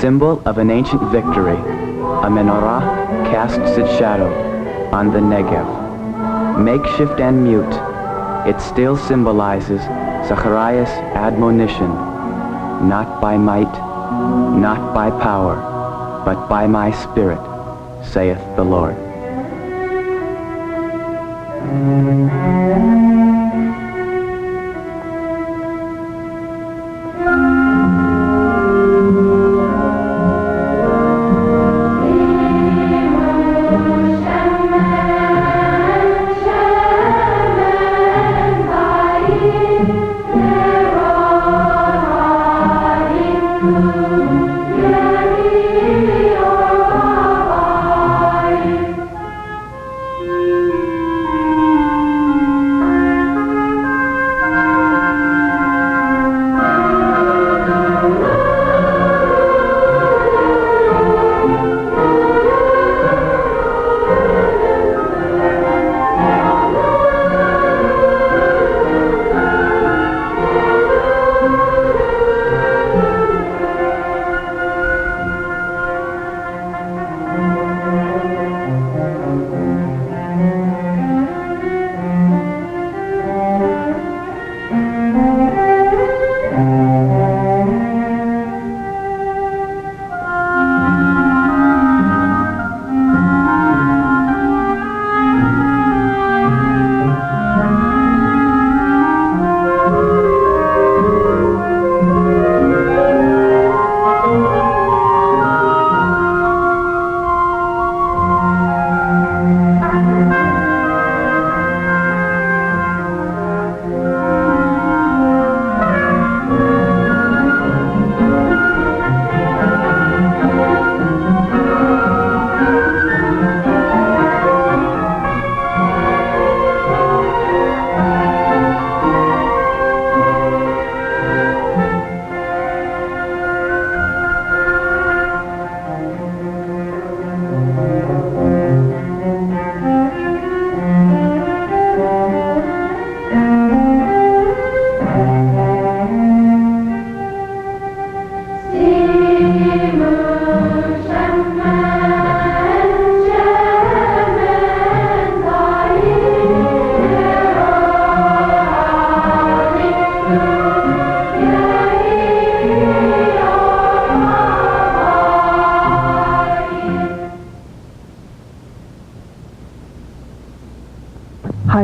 Symbol of an ancient victory, a menorah casts its shadow on the Negev. Makeshift and mute, it still symbolizes Zechariah's admonition, not by might, not by power, but by my spirit, saith the Lord.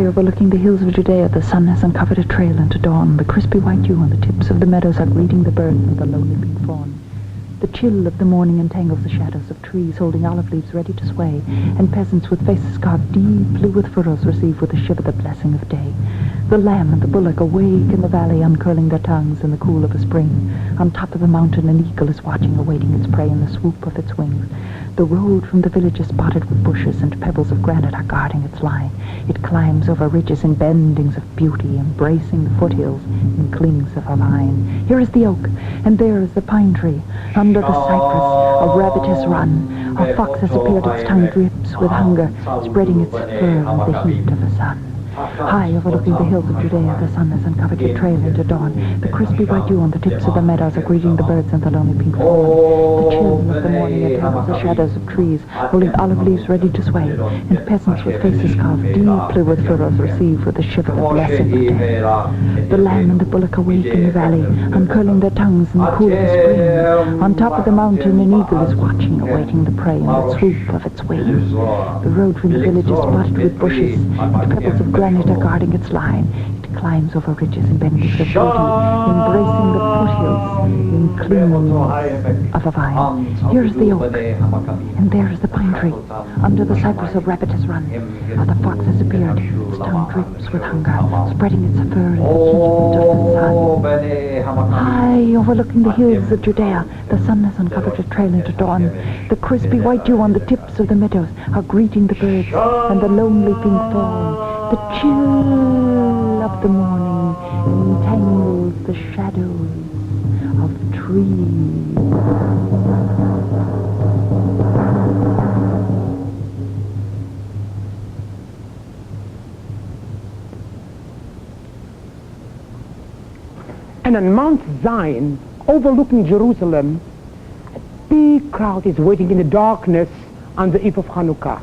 overlooking the hills of Judea, the sun has uncovered a trail into dawn. The crispy white dew on the tips of the meadows are greeting the birds and the lonely pink fawn. The chill of the morning entangles the shadows of trees holding olive leaves ready to sway, and peasants with faces carved deeply with furrows receive with a shiver the blessing of day. The lamb and the bullock awake in the valley, uncurling their tongues in the cool of a spring. On top of the mountain an eagle is watching, awaiting its prey in the swoop of its wings. The road from the village is spotted with bushes, and pebbles of granite are guarding its line. It climbs over ridges and bendings of beauty, embracing the foothills and clings of a vine. Here is the oak, and there is the pine tree. Under the cypress a rabbit has run. A fox has appeared, its tongue drips with hunger, spreading its fur in the heat of the sun. High overlooking the hills of Judea, the sun has uncovered your trail into dawn. The crispy white dew on the tips of the meadows are greeting the birds and the lonely pink fawn. The chill of the morning entangles the shadows of trees, holding olive leaves ready to sway, and peasants with faces carved deeply with furrows receive with a shiver the blessing of day. The lamb and the bullock awake in the valley, uncurling their tongues in the cool of the spring. On top of the mountain an eagle is watching, awaiting the prey in the swoop of its wings. The road from the village is spotted with bushes, and pebbles of granite are guarding its line. It climbs over ridges and bendings of beauty, embracing the foothills in clings of a vine. Here is the oak, and there is the pine tree. Under the cypress a rabbit has run. The fox has appeared. Its tongue drips with hunger, spreading its fur in the heat of the sun. High overlooking the hills of Judea, the sun has uncovered a trail into dawn. The crispy white dew on the tips of the meadows are greeting the birds and the lonely pink fawn. The chill of the morning entangles the shadows of trees. And on Mount Zion, overlooking Jerusalem, a big crowd is waiting in the darkness on the eve of Hanukkah.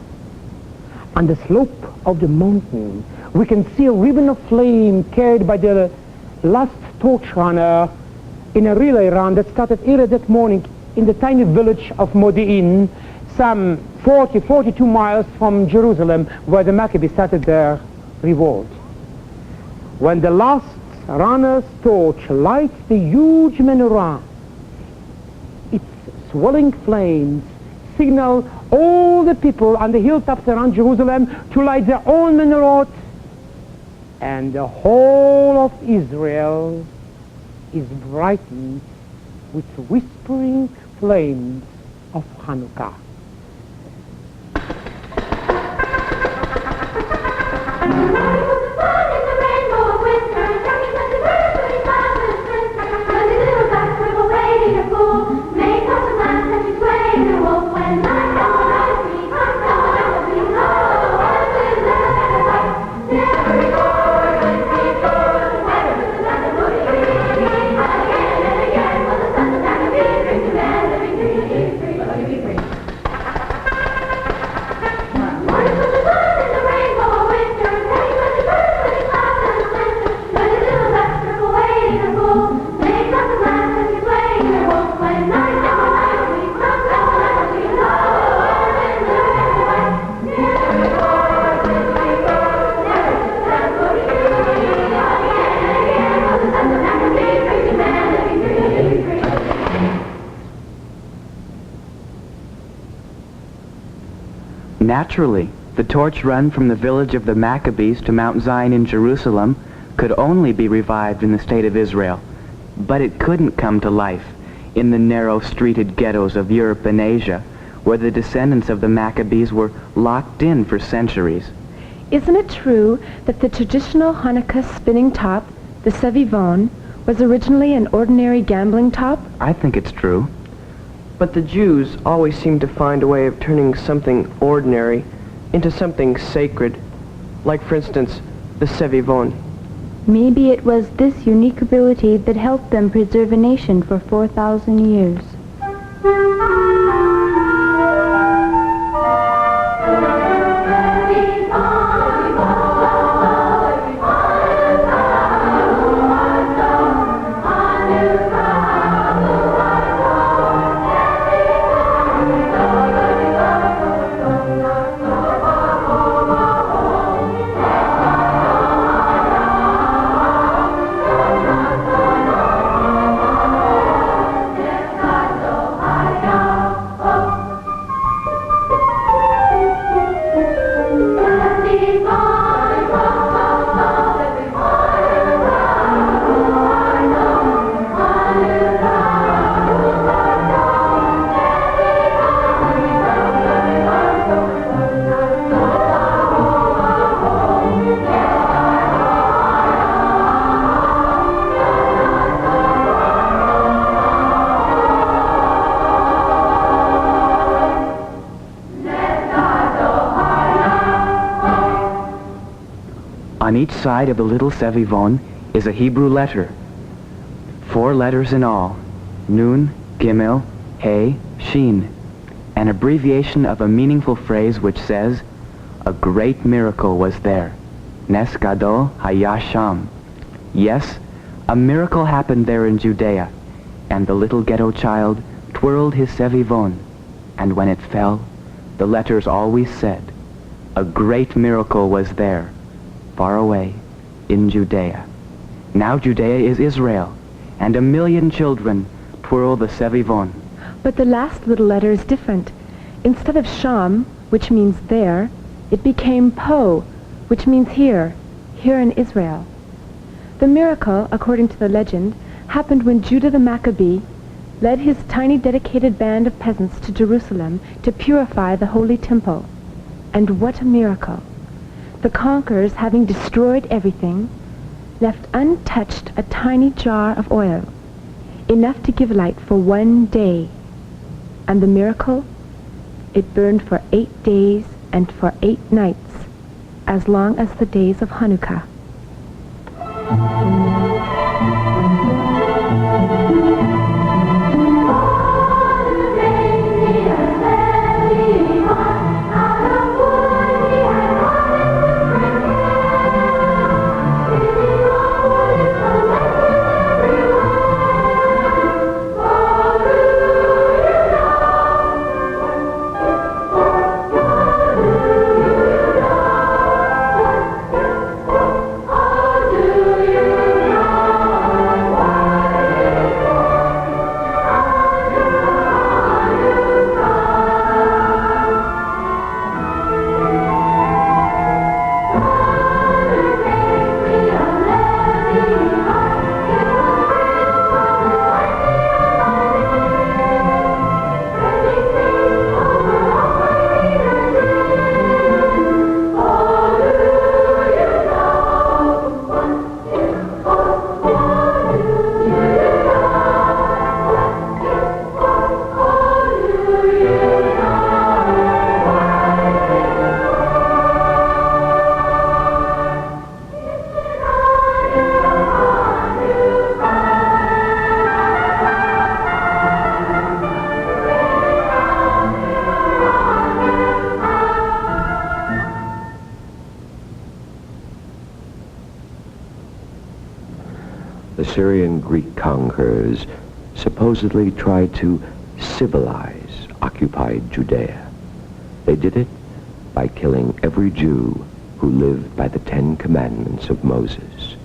On the slope of the mountain, we can see a ribbon of flame carried by the last torch runner in a relay run that started early that morning in the tiny village of Modein, some 42 miles from Jerusalem, where the Maccabees started their revolt. When the last runner's torch lights the huge menorah, its swelling flames signal all the people on the hilltops around Jerusalem to light their own menorah, and the whole of Israel is brightened with whispering flames of Hanukkah. Naturally, the torch run from the village of the Maccabees to Mount Zion in Jerusalem could only be revived in the state of Israel, but it couldn't come to life in the narrow-streeted ghettos of Europe and Asia, where the descendants of the Maccabees were locked in for centuries. Isn't it true that the traditional Hanukkah spinning top, the sevivon, was originally an ordinary gambling top? I think it's true. But the Jews always seem to find a way of turning something ordinary into something sacred, like, for instance, the sevivon. Maybe it was this unique ability that helped them preserve a nation for 4,000 years. On each side of the little Sevivon is a Hebrew letter. 4 letters in all: Nun, Gimel, He, Shin. An abbreviation of a meaningful phrase which says, a great miracle was there. Nes Gadol Haya Sham. Yes, a miracle happened there in Judea, and the little ghetto child twirled his Sevivon, and when it fell, the letters always said, a great miracle was there, far away, in Judea. Now Judea is Israel, and 1 million children twirl the Sevivon. But the last little letter is different. Instead of Sham, which means there, it became Po, which means here in Israel. The miracle, according to the legend, happened when Judah the Maccabee led his tiny dedicated band of peasants to Jerusalem to purify the holy temple. And what a miracle! The conquerors, having destroyed everything, left untouched a tiny jar of oil, enough to give light for 1 day. And the miracle? It burned for 8 days and for 8 nights, as long as the days of Hanukkah. The Syrian Greek conquerors supposedly tried to civilize occupied Judea. They did it by killing every Jew who lived by the 10 commandments of Moses.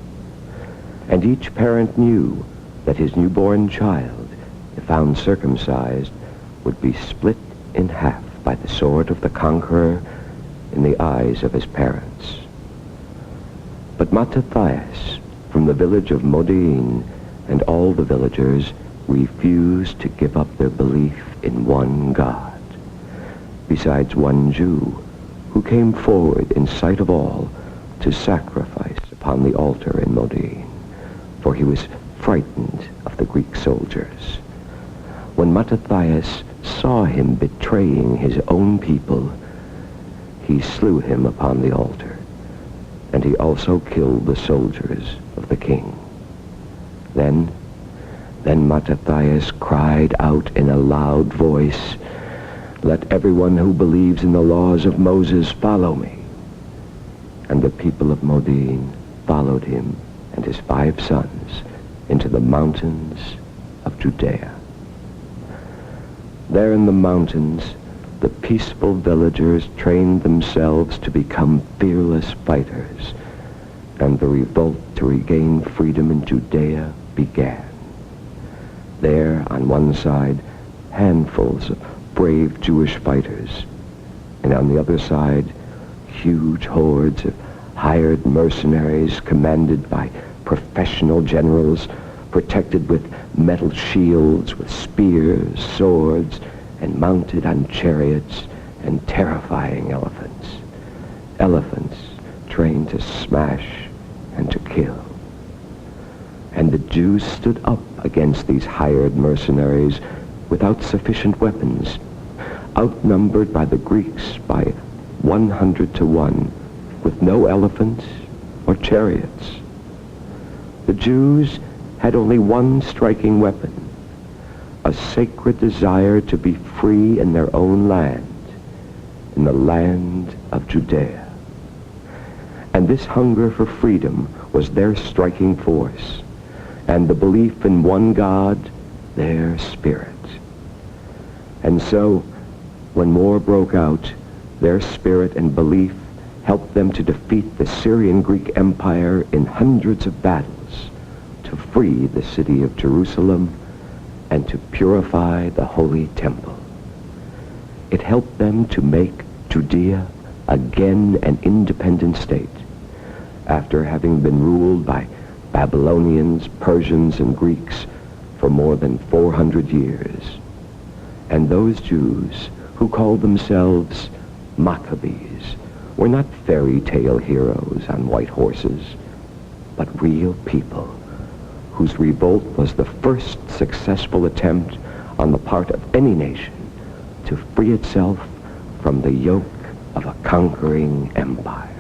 And each parent knew that his newborn child, if found circumcised, would be split in half by the sword of the conqueror in the eyes of his parents. But Mattathias, from the village of Modein, and all the villagers refused to give up their belief in one God, besides one Jew, who came forward in sight of all to sacrifice upon the altar in Modein, for he was frightened of the Greek soldiers. When Mattathias saw him betraying his own people, he slew him upon the altar, and he also killed the soldiers of the king. Then Mattathias cried out in a loud voice, "Let everyone who believes in the laws of Moses follow me." And the people of Modein followed him and his 5 sons into the mountains of Judea. There in the mountains, the peaceful villagers trained themselves to become fearless fighters, and the revolt to regain freedom in Judea began. There, on one side, handfuls of brave Jewish fighters, and on the other side, huge hordes of hired mercenaries commanded by professional generals, protected with metal shields, with spears, swords, and mounted on chariots and terrifying elephants. Elephants trained to smash and to kill. And the Jews stood up against these hired mercenaries without sufficient weapons, outnumbered by the Greeks by 100 to 1, with no elephants, or chariots. The Jews had only one striking weapon, a sacred desire to be free in their own land, in the land of Judea. And this hunger for freedom was their striking force, and the belief in one God, their spirit. And so, when war broke out, their spirit and belief helped them to defeat the Syrian Greek Empire in hundreds of battles, to free the city of Jerusalem, and to purify the Holy Temple. It helped them to make Judea again an independent state, after having been ruled by Babylonians, Persians, and Greeks for more than 400 years. And those Jews who called themselves Maccabees were not fairy tale heroes on white horses, but real people whose revolt was the first successful attempt on the part of any nation to free itself from the yoke of a conquering empire.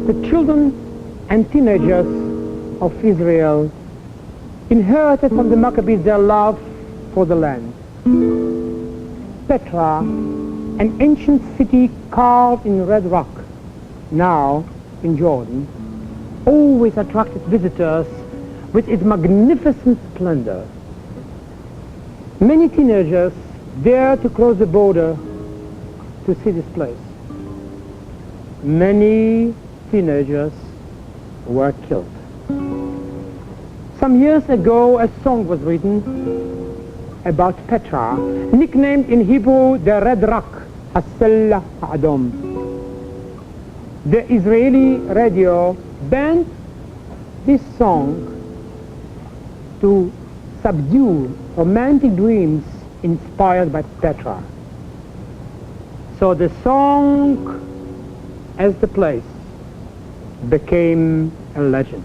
The children and teenagers of Israel inherited from the Maccabees their love for the land. Petra, an ancient city carved in red rock, now in Jordan, always attracted visitors with its magnificent splendor. Many teenagers dared to cross the border to see this place. Many teenagers were killed. Some years ago, a song was written about Petra, nicknamed in Hebrew the Red Rock, As-Sella Adom. The Israeli radio banned this song to subdue romantic dreams inspired by Petra. So the song, as the place, became a legend.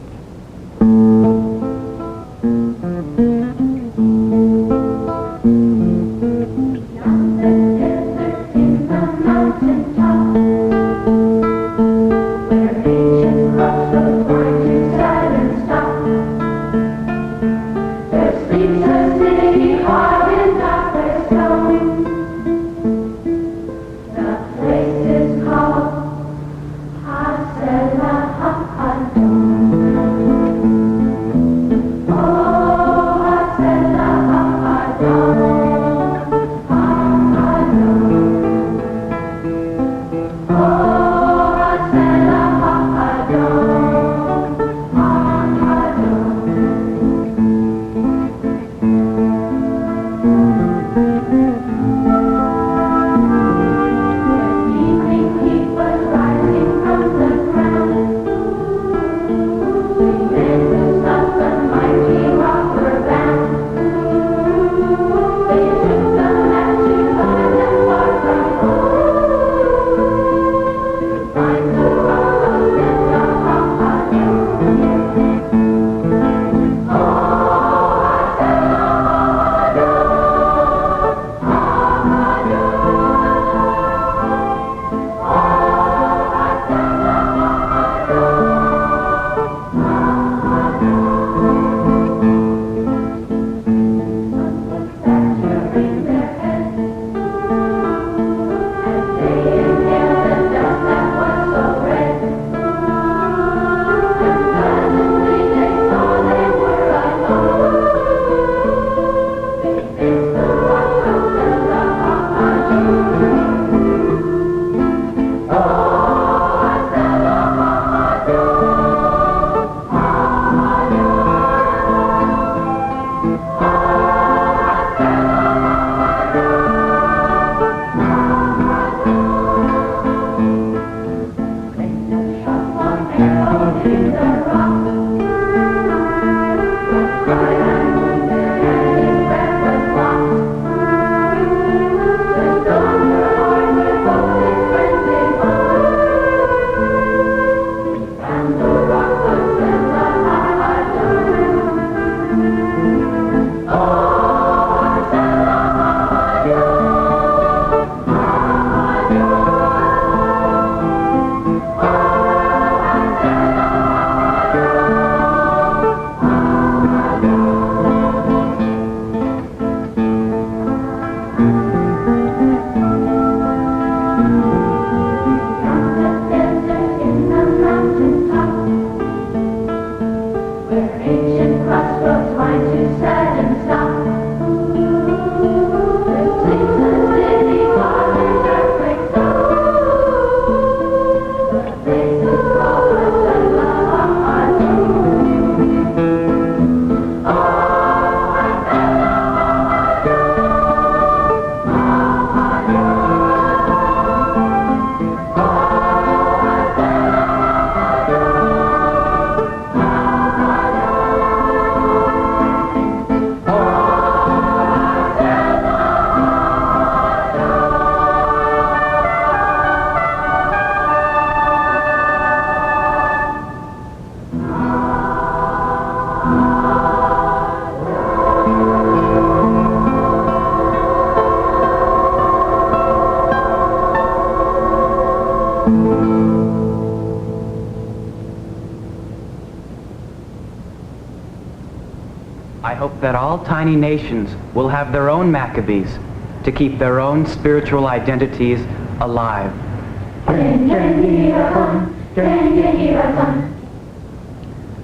I hope that all tiny nations will have their own Maccabees to keep their own spiritual identities alive.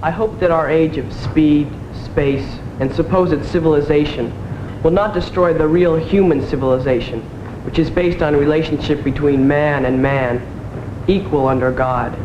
I hope that our age of speed, space, and supposed civilization will not destroy the real human civilization, which is based on a relationship between man and man, equal under God.